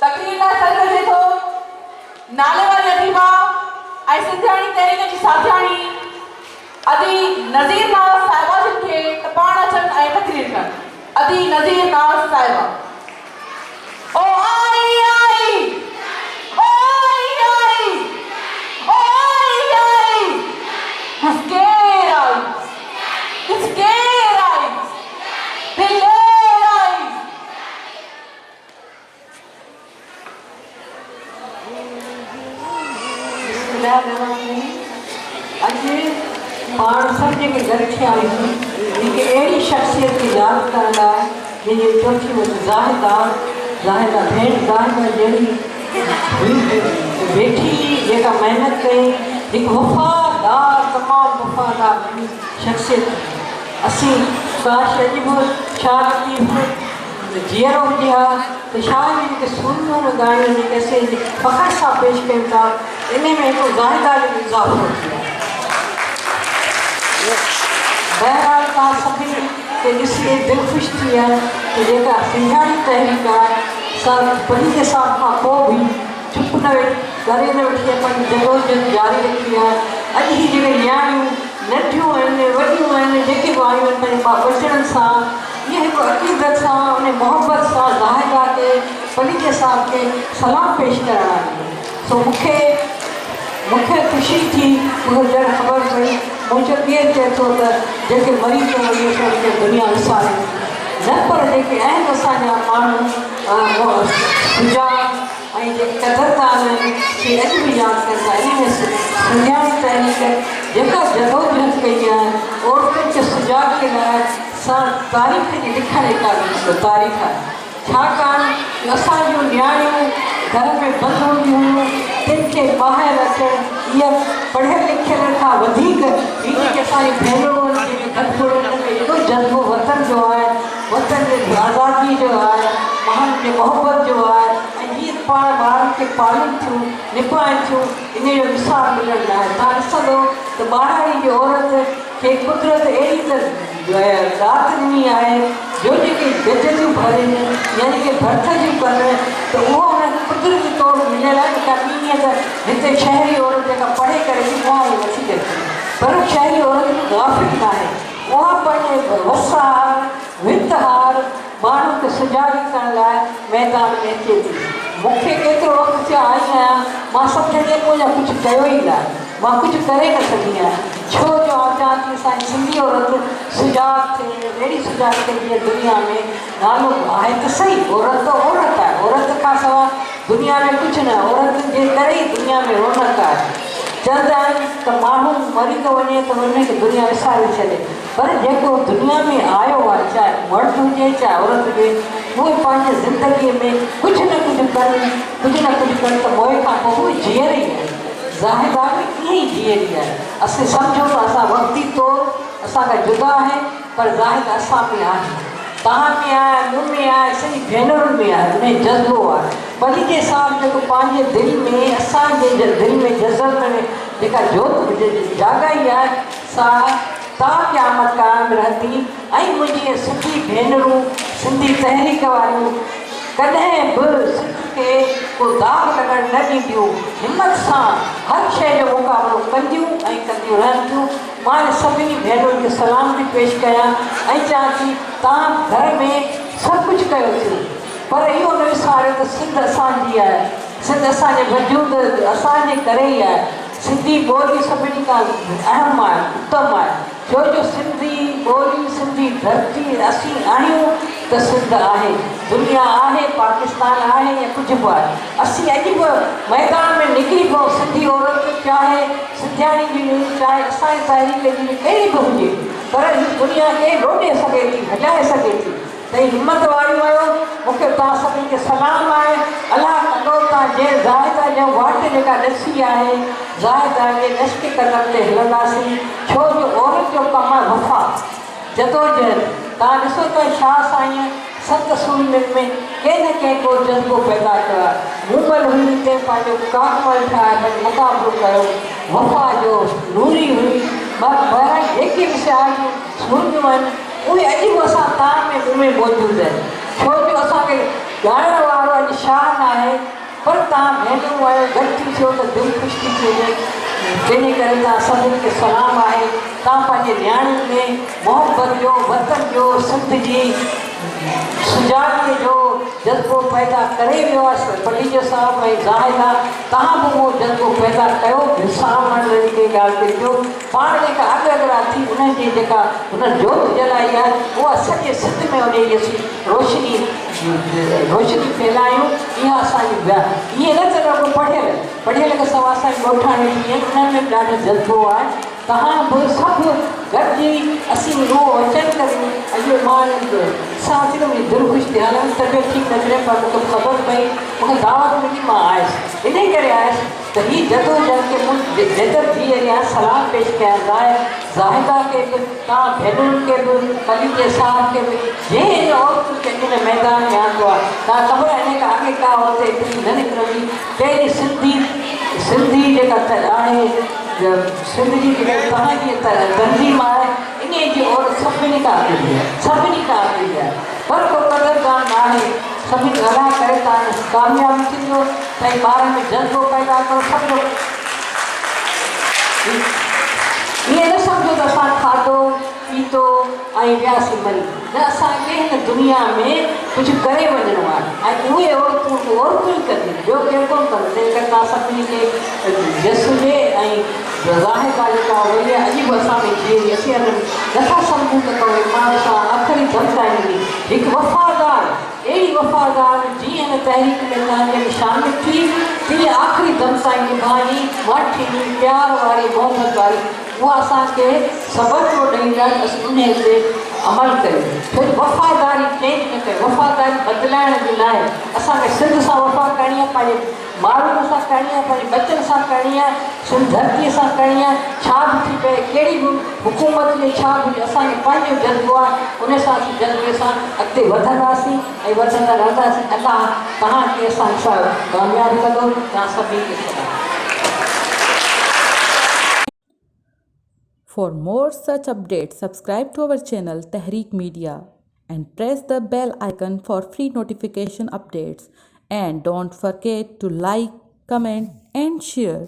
तकरीर लाइ सॾु कजे थो नाले वारी अदीबा ऐं सिंधियाणी तहरीक जी साथियाणी अदी नज़ीर नाज़ साहिबा जिन खे त पाण अचनि ऐं तकरीर कनि। अदी नज़ीर नाज़ साहिबा। ओ आई आई ओ आई आई ओ आई आई स्केर आई स्केर आई दिलेर आई। अॼु पाण सभु जेके गॾु थिया आहियूं हिकु अहिड़ी शख़्सियत खे यादि करण लाइ जंहिंजी चौथी ज़ाहिदा भेण ज़ाहिदा जहिड़ी वेठी जेका महिनत कई हिकु वफ़ादार तमामु वफ़ादार शख़्सियत। असीं काश अॼु बि छा तकलीफ़ जीअरो हुजे हा त छा जेके सुरूं ॻाइयूं जेके असीं फ़ख़्र सां पेश कयूं था इन में हिकु ज़ाहिदा जो इज़ाफ़ो थी आहे। बहरहाल तव्हां सभिनी खे ॾिसी दिलि ख़ुशि थी आहे त जेका सिंधियाणी तहरीक आहे सा परीह साल खां पोइ बि चुप न करे न वेठी आहे, पंहिंजी जदोजहद जारी रखी आहे। अॼु ही जेके न्याणियूं नंढियूं आहिनि वॾियूं आहिनि जेके बि आयूं आहिनि पंहिंजे बचड़नि सां इहे हिकु अक़ीदत सां उन मोहबत सां ज़ाहिदा खे परीह साल खे सलाम पेश करणु आहिनि। सो मूंखे ख़ुशी थी मूंखे ॼण ख़बर पई मुंहिंजो केरु चए थो त जेके मरी थो वञे खे दुनिया विसारे न, पर जेके आहिनि असांजा माण्हू सुजा ऐं जेके क़दरदान आहिनि से अॼु बि यादि कंदा। इन में सिंधियाणी तहरीक जेका जदोजहद कई आहे औरतुनि खे सुजाग जे लाइ सां तारीख़ जी लिखण जी तारीख़ आहे। छाकाणि असांजूं नियाणियूं घर में बंदि हूंदियूं हुयूं तिन खे ॿाहिरि अचणु इहा पढ़ियल लिखियल खां वधीक जेके असांजी भेनरूं जेके गॾिजोड़नि में एॾो जज़्बो वतन जो आहे, वतन जे आज़ादी जो आहे, माण्हुनि जे मोहबत जो आहे ऐं जीअं पाण ॿारनि खे पालियूं थियूं निभाइनि थियूं इन जो मिसाल मिलण लाइ तव्हां ॾिसंदो त ॿारहाड़ी जी औरत खे कुदरत अहिड़ी त रात ॾिनी आहे जो जेके बेजतियूं भरनि यानी कि भर्थ जूं कनि त उहो हुनखे कुदरती तौरु मिलियल आहे। जेका ॿीं त हिते शहरी औरत जेका पढ़े करे थी उहा वठी करे पर शहरी औरत गाफ़िल न आहे, उहा पंहिंजे वसार वितहार माण्हुनि खे सुजागी करण लाइ मैदान में अचे थी। मूंखे केतिरो वक़्तु थियो आई आहियां मां सम्झंदी आहियां मुंहिंजा कुझु कयो ई न आहे, मां कुझु करे न सघी आहियां छो जो चवां थी असांजी सिंधी औरत सुजाग थिए अहिड़ी सुजाग थिए दुनिया में नालो आहे त सही। औरत त औरत आहे, औरत खां सवाइ दुनिया में कुझु न, औरत जे करे ई दुनिया में रौनक आहे। चवंदा आहिनि त माण्हू मरी थो वञे त हुनखे दुनिया विसारे छॾे, पर जेको दुनिया में आयो आहे चाहे मर्द हुजे चाहे औरत हुजे उहे पंहिंजे ज़िंदगीअ में कुझु न कुझु कनि त मोए खां पोइ उहे जीअर ई आहिनि। ज़ाहिदा बि ईअं ई जीअरी आहे। असीं सम्झूं त असां वक़्ती तौरु असांखां जुदा आहे पर ज़ाहिदा असां में आहे, तव्हां में आहे, मूं में आहे, सॼी भेनरुनि में आहे, उन जज़्बो आहे। परीह साल जेको पंहिंजे दिलि में असांजे दिलि में जज़्ब में जेका जोत जाॻाई आहे सा ता क़यामत क़ाइमु रहंदी। ऐं मुंहिंजी सिंधी भेनरूं सिंधी तहरीक वारियूं कॾहिं बि सिंध खे को दाग़ लॻण न ॾींदियूं, हिमत सां हर शइ जो मुक़ाबिलो कंदियूं ऐं कंदियूं रहंदियूं। मां सभिनी भेनरुनि खे सलाम थी पेश कयां ऐं चवां थी तव्हां घर में सभु कुझु कयो थियो पर इहो न विसारियो त सिंध असांजी आहे, सिंध असांजे वजूद असांजे करे ई आहे। सिंधी ॿोली सभिनी खां अहम आहे, उत्तम आहे, छो जो सिंधी ॿोली सिंधी धरती असीं आहियूं त सिंध आहे, दुनिया आहे, पाकिस्तान आहे या कुझु बि आहे। असीं अॼु बि मैदान में निकिरी पओ, सिंधी औरत चाहे सिंधियाणी जी चाहे असांजी तहरीक जी कहिड़ी बि हुजे पर हीअ दुनिया खे लोॾे सघे थी, हटाए सघे थी। त हिमत वारियूं आहियो, मूंखे तव्हां सभिनी खे सलाम आहे। अलाह कंदो तव्हां जंहिं ज़ाहिदा जो वाट जेका ॾसी आहे ज़ाहिदा जे नश्क कदम ते हलंदासीं, छो जो औरत जो कमु आहे वफ़ा जदोजहद। तव्हां ॾिसो त छा साईं सत सूरनि में कंहिं न कंहिं को जज़्बो पैदा कयो आहे। मूमल हुई ते पंहिंजो काकमल ठाहे पंहिंजो मुक़ाबिलो कयो, वफ़ा जो नूरी हुई। बहरहाल जेके बि सियारियूं सूरनियूं आहिनि उहे अॼु बि असां तव्हां में मूं में मौजूदु आहिनि, छो जो असांखे ॻाइण वारो अॼु शाह न आहे भेनरूं आहियो गॾु थी थियो त दिलि ख़ुशि थी थी वञे। जंहिंजे करे तव्हां सभिनी खे सलाम आहे। तव्हां पंहिंजे नियाणियुनि में मोहबत जो, वतन जो, सिंध जी सुजाॻीअ जो जज़्बो पैदा करे वियो आहे। पलीज साहिबु ऐं ज़ाहिदा तव्हां बि उहो जज़्बो पैदा कयो। विसामण जी ॻाल्हि करिजो। पाण जेका अॻियां थी उन्हनि जी जेका हुन जोत जलाई आहे उहा सॼे सिंध में उनजी असीं रोशनी फैलायूं। इहा असांजी ईअं न त रुॻो पढ़ियल खे सवाइ असांजी ॻोठाणी थी आहिनि, उन्हनि में ॾाढो जज़्बो आहे। तव्हां बि सभु गॾिजी असीं उहो वचन करियूं। अॼु मां सां थी मुंहिंजी दिलि ख़ुशि थी हाल तबियत ठीकु न करे पर मूंखे ख़बर पई, मूंखे दावत मिली, मां आयुसि। इन करे आयुसि त हीअ जदोजहद खे मूं जेतर थी अॻियां सलाम पेश कया ज़ाहिदा खे बि, तव्हां भेनरुनि खे बि, पलीज साहिब खे बि, जंहिं हिन औरतुनि खे हिन मैदान में आंदो आहे। तव्हां ख़बर आहे हिन खां अॻे का औरत एतिरी न निकिरंदी। पहिरीं सिंधी जेका आहे सिंध जी जेका तव्हांजी तंज़ीम आहे इन जी औरत सभिनी खां अॻिली आहे। पर को क़दरदान आहे। सभिनी ॻाल्हाए करे तव्हां कामयाबु थींदो। पंहिंजे ॿारनि में जज़्बो पैदा करो। सम्झो ईअं न सम्झो त असां खाधो पीतो ऐं वियासीं मरी। न, असांखे हिन दुनिया में कुझु करे वञिणो आहे ऐं उहे औरतूं ई कंदियूं, ॿियो केरु कोन कंदो। तंहिं करे तव्हां सभिनी खे जसुजे ऐं ज़ाहिदा जेका वई आहे अॼु बि असां में जीअं असीं नथा सम्झूं त कोई मां सां आख़िरी दम ताईं ॾिनी। हिकु वफ़ादार, अहिड़ी वफ़ादार जीअं हिन तहरीक में तव्हांजे में शामिलु थी तीअं आख़िरी दम ताईं निभाई, माठीनी, प्यार वारी, मोहबत वारी, उहा असांखे सबक़ु ॾींदा असीं उन ते अमल कयूं। फिर वफ़ादारी चेंज न कयूं। वफ़ादारी बदिलाइण जे लाइ असांखे सिंध सां वफ़ा करणी आहे, पंहिंजे माण्हुनि सां करणी आहे, पंहिंजे बचनि सां करणी आहे, सिंध धरतीअ सां करणी आहे। छा बि थी पए, कहिड़ी बि हुकूमत में छा बि असांखे पंहिंजो जज़्बो आहे, उन सां असीं जज़्बे सां अॻिते वधंदासीं ऐं वधंदा रहंदासीं। अलाह तव्हांखे असां सां कामयाबु कंदो। तव्हां सभिनी खे सलाम। For more such updates, subscribe to our channel Tehreek Media and press the bell icon for free notification updates. And don't forget to like, comment and share.